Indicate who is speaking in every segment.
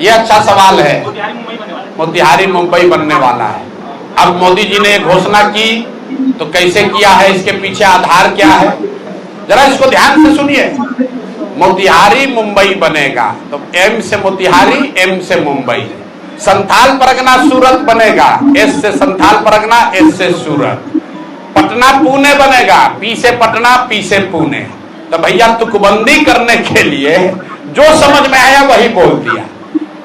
Speaker 1: ये अच्छा सवाल है। मोतिहारी मुंबई बनने वाला है। अब मोदी जी ने घोषणा की तो कैसे किया है, इसके पीछे आधार क्या है, जरा इसको ध्यान से सुनिए। मोतिहारी मुंबई बनेगा तो एम से मोतिहारी, एम से मुंबई। संथाल परगना सूरत बनेगा, एस से संथाल परगना, एस से सूरत। पटना पुणे बनेगा, पी से पटना, पी से पुणे। तो भैया तुकबंदी करने के लिए जो समझ में आया वही बोल दिया।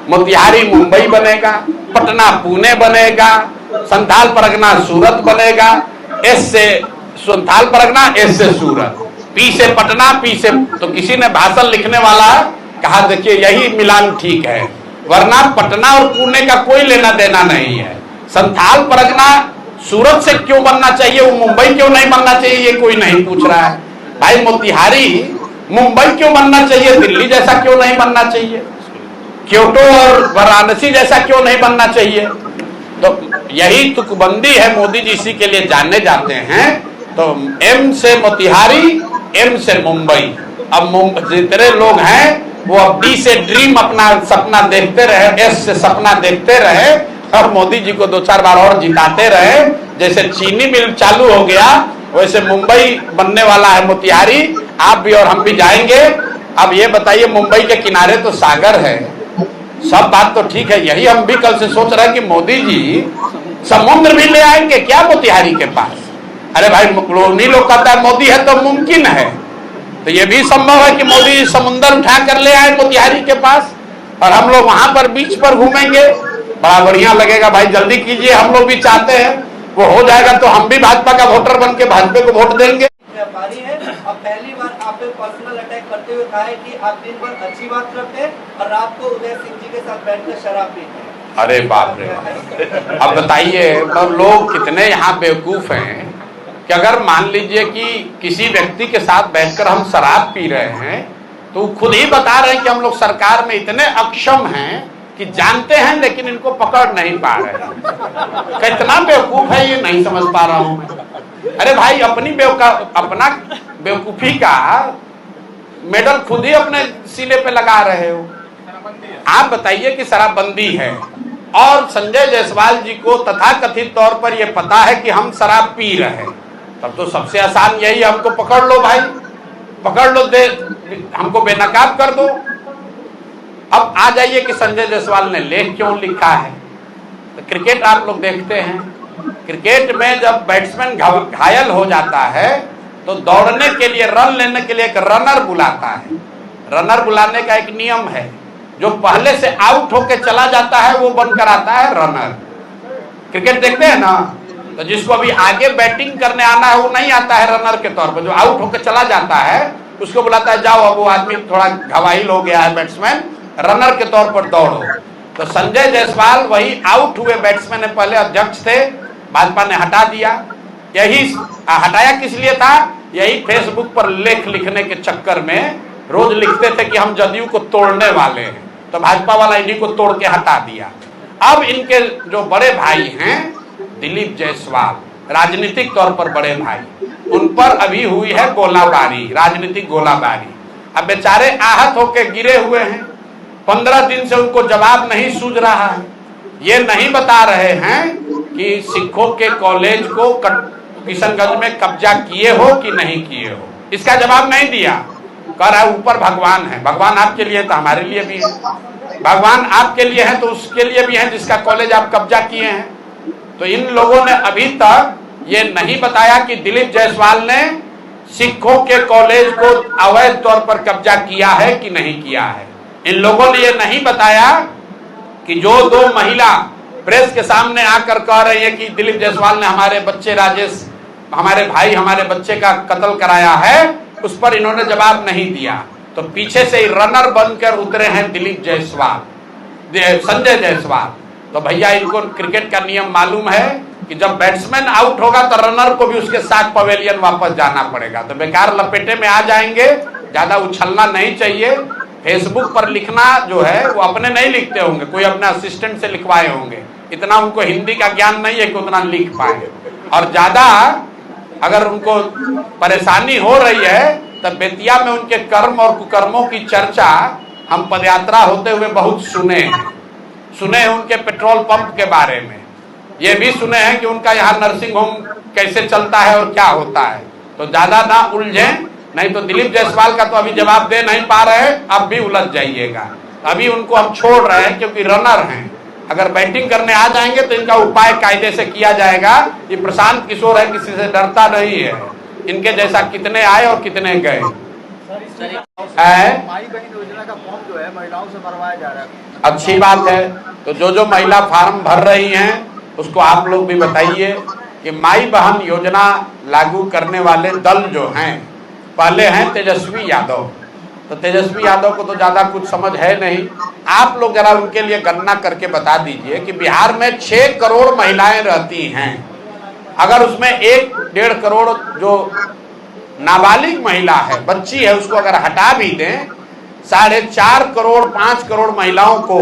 Speaker 1: मोतिहारी मुंबई बनेगा, पटना पुणे बनेगा, संथाल परगना सूरत बनेगा, एस से संथाल परगना, एस से सूरत, पी से पटना, पी से। तो किसी ने भाषण लिखने वाला कहा देखिए यही मिलान ठीक है, वरना पटना और पुणे का कोई लेना देना नहीं है। संथाल परगना सूरत से क्यों बनना चाहिए, वो मुंबई क्यों नहीं बनना चाहिए, ये कोई नहीं पूछ रहा है। भाई मोतिहारी मुंबई क्यों बनना चाहिए, दिल्ली जैसा क्यों नहीं बनना चाहिए, क्योटो और वाराणसी जैसा क्यों नहीं बनना चाहिए। तो यही तुकबंदी है, मोदी जी इसी के लिए जाने जाते हैं। तो एम से मोतिहारी, एम से मुंबई। अब जितने लोग हैं वो अब डी से ड्रीम अपना सपना देखते रहे, एस से सपना देखते रहे और मोदी जी को 2-4 बार और जिताते रहे। जैसे चीनी मिल चालू हो गया वैसे मुंबई बनने वाला है मोतिहारी। आप भी और हम भी जाएंगे। अब ये बताइए, मुंबई के किनारे तो सागर है, सब बात तो ठीक है, यही हम भी कल से सोच रहे हैं कि मोदी जी समुद्र भी ले आएंगे क्या मोतिहारी के पास। अरे भाई नहीं, लोग कहता है मोदी है तो मुमकिन है, तो ये भी संभव है कि मोदी समुद्र उठा कर ले आए मोतिहारी के पास और हम लोग वहां पर बीच पर घूमेंगे। बड़ा बढ़िया लगेगा। भाई जल्दी कीजिए, हम लोग भी चाहते हैं, वो हो जाएगा तो हम भी भाजपा का वोटर बन के भाजपा को वोट देंगे।
Speaker 2: व्यापारी है और पहली बार आप पे पर्सनल अटैक करते हुए कहा है कि आप दिन भर अच्छी बात करते हैं और रात को उदय सिंह जी के साथ बैठकर शराब पीते हैं।
Speaker 1: अरे बाप रे बाप। अब बताइए मतलब लोग कितने यहाँ बेवकूफ हैं कि अगर मान लीजिए कि किसी व्यक्ति के साथ बैठकर हम शराब पी रहे हैं तो खुद ही बता रहे हैं कि हम लोग सरकार में इतने अक्षम हैं कि जानते हैं लेकिन इनको पकड़ नहीं पा रहे। कितना बेवकूफ है ये नहीं समझ पा रहा हूं मैं। अरे भाई अपना बेवकूफी का मेडल खुद ही अपने सीने पे लगा रहे हो। आप बताइए कि शराबबंदी है और संजय जायसवाल जी को तथाकथित तौर पर यह पता है कि हम शराब पी रहे हैं, तब तो सबसे आसान यही, हमको पकड़ लो भाई, पकड़ लो, दे हमको बेनकाब कर दो। अब आ जाइए कि संजय जायसवाल ने लेख क्यों लिखा है। तो क्रिकेट आप लोग देखते हैं, क्रिकेट में जब बैट्समैन घायल हो जाता है तो दौड़ने के लिए, रन लेने के लिए एक रनर बुलाता है। रनर बुलाने का एक नियम है, जो पहले से आउट होकर चला जाता है वो बनकर आता है रनर। क्रिकेट देखते हैं ना, तो जिसको अभी आगे बैटिंग करने आना है वो नहीं आता है रनर के तौर पर, जो आउट होकर चला जाता है उसको बुलाता है, जाओ अब वो आदमी थोड़ा घायल हो गया है बैट्समैन, रनर के तौर पर दौड़ो। तो संजय जायसवाल वही आउट हुए बैट्समैन पहले अध्यक्ष थे, भाजपा ने हटा दिया। यही हटाया किस लिए था, यही फेसबुक पर लेख लिखने के चक्कर में रोज लिखते थे कि हम जदयू को तोड़ने वाले हैं, तो भाजपा वाला इन्हीं को तोड़ के हटा दिया। अब इनके जो बड़े भाई हैं दिलीप जायसवाल, राजनीतिक तौर पर बड़े भाई, उन पर अभी हुई है गोलाबारी, राजनीतिक गोलाबारी। अब बेचारे आहत होकर गिरे हुए हैं, 15 दिन से उनको जवाब नहीं सूझ रहा है। ये नहीं बता रहे हैं कि सिखों के कॉलेज को किशनगंज में कब्जा किए हो कि नहीं किए हो, इसका जवाब नहीं दिया। कह रहा है ऊपर भगवान है। भगवान आपके लिए तो हमारे लिए भी है, भगवान आपके लिए है तो उसके लिए भी है जिसका कॉलेज आप कब्जा किए हैं। तो इन लोगों ने अभी तक ये नहीं बताया कि दिलीप जायसवाल ने सिखों के कॉलेज को अवैध तौर पर कब्जा किया है कि नहीं किया है। इन लोगों ने ये नहीं बताया कि जो 2 महिला प्रेस के सामने आकर कह रही है कि दिलीप जायसवाल ने हमारे बच्चे राजेश, हमारे भाई, हमारे बच्चे का कत्ल कराया है, उस पर इन्होंने जवाब नहीं दिया। तो पीछे से ही रनर बनकर उतरे हैं दिलीप जायसवाल, संजय जायसवाल। तो भैया इनको क्रिकेट का नियम मालूम है कि जब बैट्समैन आउट होगा तो रनर को भी उसके साथ पवेलियन वापस जाना पड़ेगा। तो बेकार लपेटे में आ जाएंगे, ज्यादा उछलना नहीं चाहिए। फेसबुक पर लिखना जो है वो अपने नहीं लिखते होंगे, कोई अपने असिस्टेंट से लिखवाए होंगे, इतना उनको हिंदी का ज्ञान नहीं है कि उतना लिख पाए। और ज्यादा अगर उनको परेशानी हो रही है तब बेतिया में उनके कर्म और कुकर्मों की चर्चा हम पदयात्रा होते हुए बहुत सुने हैं उनके पेट्रोल पंप के बारे में, ये भी सुने हैं कि उनका यहाँ नर्सिंग होम कैसे चलता है और क्या होता है। तो ज्यादा ना उलझें, नहीं तो दिलीप जायसवाल का तो अभी जवाब दे नहीं पा रहे हैं, अब भी उलझ जाइएगा। अभी उनको हम छोड़ रहे हैं क्योंकि रनर हैं, अगर बैटिंग करने आ जाएंगे तो इनका उपाय कायदे से किया जाएगा। ये प्रशांत किशोर है, किसी से डरता नहीं है, इनके जैसा कितने आए और कितने गए।
Speaker 3: माई बहन योजना का फॉर्म जो है महिलाओं से भरवाया जा रहा है,
Speaker 1: अच्छी बात है। तो जो महिला फार्म भर रही हैं उसको आप लोग भी बताइए कि माई बहन योजना लागू करने वाले दल जो हैं, पहले हैं तेजस्वी यादव। तो तेजस्वी यादव को तो ज्यादा कुछ समझ है नहीं, आप लोग जरा उनके लिए गणना करके बता दीजिए कि बिहार में 6 करोड़ महिलाएं रहती हैं। अगर उसमें 1-1.5 करोड़ जो नाबालिग महिला है, बच्ची है, उसको अगर हटा भी दें, 4.5 करोड़ 5 करोड़ महिलाओं को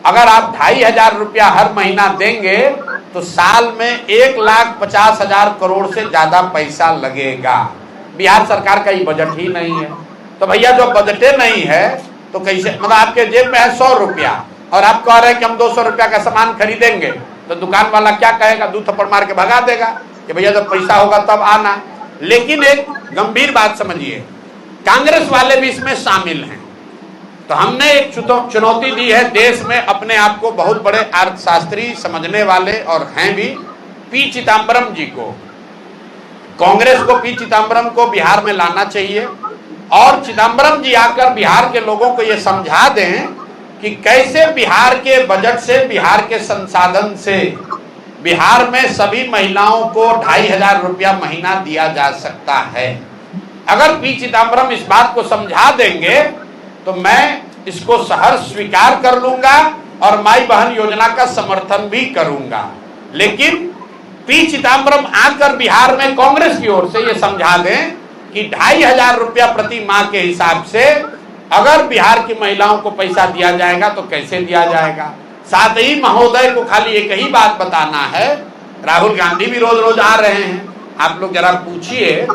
Speaker 1: अगर आप 2,500 रुपया हर महीना देंगे तो साल में 1,50,000 करोड़ से ज्यादा पैसा लगेगा। बिहार सरकार का ये बजट ही नहीं है। तो भैया जो बजटे नहीं है तो कैसे, मतलब आपके जेब में है 100 रुपया और आप कह रहे हैं कि हम 200 रुपया का सामान खरीदेंगे, तो दुकान वाला क्या कहेगा, 2 थप्पड़ मार के भगा देगा कि भैया जब पैसा होगा तब आना। लेकिन एक गंभीर बात समझिए, कांग्रेस वाले भी इसमें शामिल हैं। तो हमने एक चुनौती दी है देश में अपने आप को बहुत बड़े अर्थशास्त्री समझने वाले और हैं भी, पी चिदम्बरम जी को, कांग्रेस को पी चिदम्बरम को बिहार में लाना चाहिए और चिदम्बरम जी आकर बिहार के लोगों को ये समझा दें कि कैसे बिहार के बजट से, बिहार के संसाधन से बिहार में सभी महिलाओं को 2,500 रुपया महीना दिया जा सकता है। अगर पी चिदम्बरम इस बात को समझा देंगे तो मैं इसको सहर्ष स्वीकार कर लूंगा और माई बहन योजना का समर्थन भी करूंगा। लेकिन पी चिदम्बरम आकर बिहार में कांग्रेस की ओर से ये समझा दें कि 2,500 रुपया प्रति माह के हिसाब से अगर बिहार की महिलाओं को पैसा दिया जाएगा तो कैसे दिया जाएगा। साथ ही महोदय को खाली एक ही बात बताना है, राहुल गांधी भी रोज रोज आ रहे हैं, आप लोग जरा पूछिए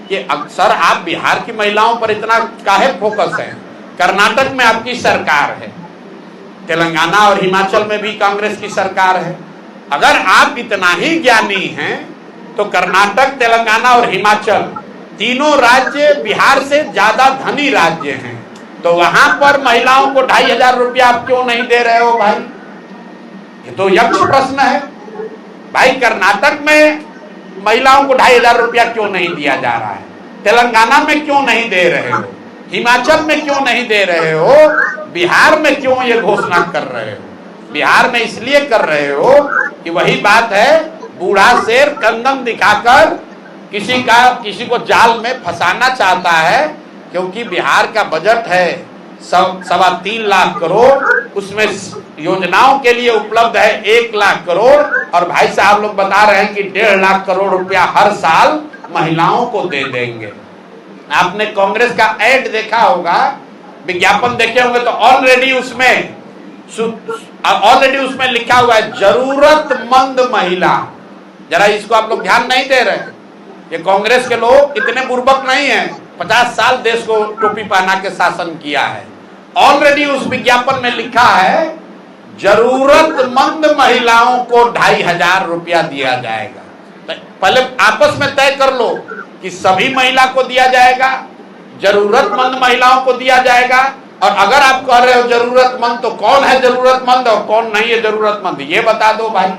Speaker 1: कि अक्सर आप बिहार की महिलाओं पर इतना काहे फोकस है। कर्नाटक में आपकी सरकार है, तेलंगाना और हिमाचल में भी कांग्रेस की सरकार है। अगर आप इतना ही ज्ञानी हैं तो कर्नाटक, तेलंगाना और हिमाचल तीनों राज्य बिहार से ज्यादा धनी राज्य हैं, तो वहां पर महिलाओं को 2,500 रुपया आप क्यों नहीं दे रहे हो भाई? ये तो यक्ष प्रश्न है भाई। कर्नाटक में महिलाओं को 2,500 रुपया क्यों नहीं दिया जा रहा है? तेलंगाना में क्यों नहीं दे रहे हो? हिमाचल में क्यों नहीं दे रहे हो? बिहार में क्यों ये घोषणा कर रहे हो? बिहार में इसलिए कर रहे हो कि वही बात है, बूढ़ा शेर कंदम दिखाकर किसी को जाल में फंसाना चाहता है, क्योंकि बिहार का बजट है 3.25 लाख करोड़, उसमें योजनाओं के लिए उपलब्ध है 1 लाख करोड़ और भाई साहब लोग बता रहे हैं कि 1.5 लाख करोड़ रुपया हर साल महिलाओं को दे देंगे। आपने कांग्रेस का ऐड देखा होगा, विज्ञापन देखे होंगे, तो ऑलरेडी उसमें लिखा हुआ है जरूरतमंद महिला। जरा इसको आप लोग ध्यान नहीं दे रहे। ये कांग्रेस के लोग इतने बुर्बक नहीं हैं, 50 साल देश को टोपी पहना के शासन किया है। ऑलरेडी उस विज्ञापन में लिखा है जरूरतमंद महिलाओं को 2,500 रुपया दिया जाएगा। पहले आपस में तय कर लो कि सभी महिला को दिया जाएगा, जरूरतमंद महिलाओं को दिया जाएगा। और अगर आप कह रहे हो जरूरतमंद, तो कौन है जरूरतमंद और कौन नहीं है जरूरतमंद, ये बता दो भाई।